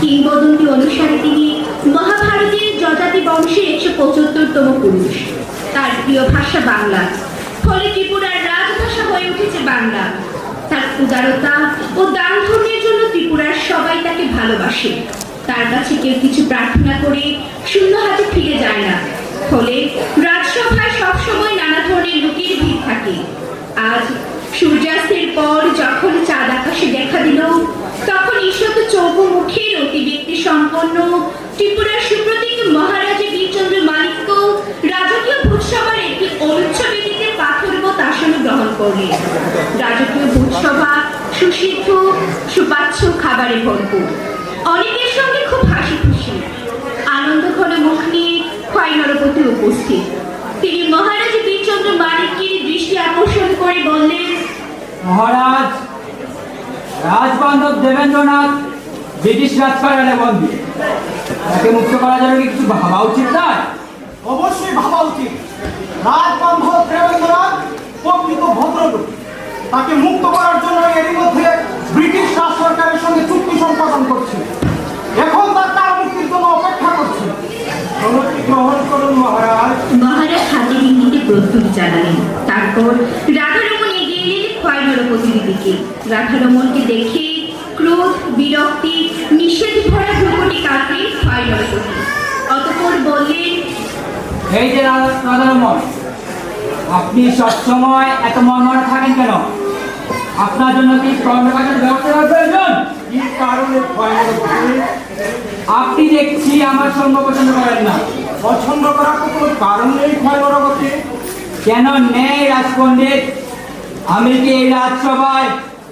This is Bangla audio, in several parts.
কিংবদন্তি অনুসারে তিনি মহাভারতের যযাতি বংশের 175তম পুরুষ। তার প্রিয় ভাষা বাংলা, ফলে ত্রিপুরার রাজভাষা হয়ে উঠেছে বাংলা। তার উদারতা ও দান ধর্মের জন্য ত্রিপুরার সবাই তাকে ভালোবাসে। তার কাছে কেউ কিছু প্রার্থনা করে শূন্য হাতে ফিরে যায় না, ফলে রাজসভায় সবসময় নানা ধরনের লোকের ভিড় থাকে। আজ সূর্যাস্তের পর যখন চাঁদ আকাশে দেখা দিল, তখন ঈষৎ চৌকো-মুখের অতি ব্যক্তি সম্পন্ন ত্রিপুরার সুপ্রতীক মহারাজা বীরচন্দ্র মাণিক্য রাজকীয় ভোজসভার একটি অনুচ্ছবেদিতে পাথরবৎ আসন গ্রহণ করলেন। রাজকীয় ভোজসভা সুসিদ্ধ সুপাচ্য খাবারে ভরপুর। অনেকের সঙ্গে খুব হাসি খুশি আনন্দ ঘন মুখ নিয়ে খোয়াই নরপতি উপস্থিত। তিনি মহারাজ বীরচন্দ্র মাণিক্যের দৃষ্টি আকর্ষণ করে বললেন, মহারাজ, রাজবান্ধব দেবেন্দ্রনাথ ব্রিটিশ রাজকারণে বন্দী। তাকে মুক্ত করার জন্য কি কিছু ভাবা উচিত নয়? অবশ্যই ভাবা উচিত। রাজবান্ধব দেবেন্দ্রনাথ প্রকৃত ভদ্রলোক। তাকে মুক্ত করার জন্য এরই মধ্যে ব্রিটিশ রাজ সরকারের সঙ্গে চুক্তি সম্পাদন করছে। এখন তার মুক্তির জন্য অপেক্ষা করছে। গ্রহণ করুন মহারাজ। মহারাজ হাতের ইঙ্গিতে প্রস্তুতি জানালেন। তারপর রাধারমণ এগিয়ে এলেন খোয়াই নরপতির দিকে। রাধারমণকে দেখে ক্রোধ, বিরক্তি, নিষেধ ভরা ভ্রুকুটি কাটলেন খোয়াই নরপতি। অতঃপর বললেন, এই যে রাধারমণ, আপনি সবসময় এত মনমরা থাকেন কেন? আপনার জন্য কি কর্মকাণ্ডের ব্যবস্থা করার প্রয়োজন? কি কারণে ভয় নরপতি? আপনি দেখছি আমার সঙ্গ পছন্দ করেন না। পছন্দ করার তো কোনো কারণ নেই ভয় নরপতি। কেন নেই রাজপণ্ডিত? আমি কি এই রাজসভায়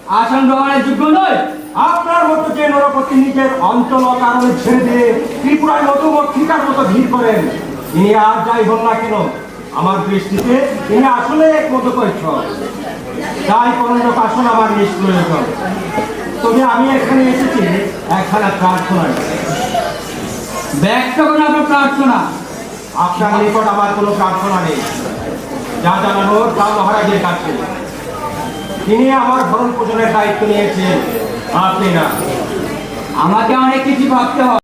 আসন গ্রহণের যোগ্য নই? আপনার মতো যে নরপতি নিজের অঞ্চল ও কারণে ছেড়ে দিয়ে ত্রিপুরার মধুমক্ষিকার মতো ভিড় করেন, তিনি আর যাই হন না কেন, আমার দৃষ্টিতে তিনি আসলে এক মধুকৈক্ষ। তাই পরলোক আসন আমার নিষ্প্রয়োজন। তবে আমি এখানে এসেছি একখানা প্রার্থনায়। ব্যক্ত করুন আপনার প্রার্থনা। আপনার নিকট আমার কোনো প্রার্থনা নেই। যা জানানোর তা মহারাজের কাছে। তিনি আমার ভরণ পোষণের দায়িত্ব নিয়েছেন, আপনি না। আমাকে অনেক কিছু ভাবতে হবে।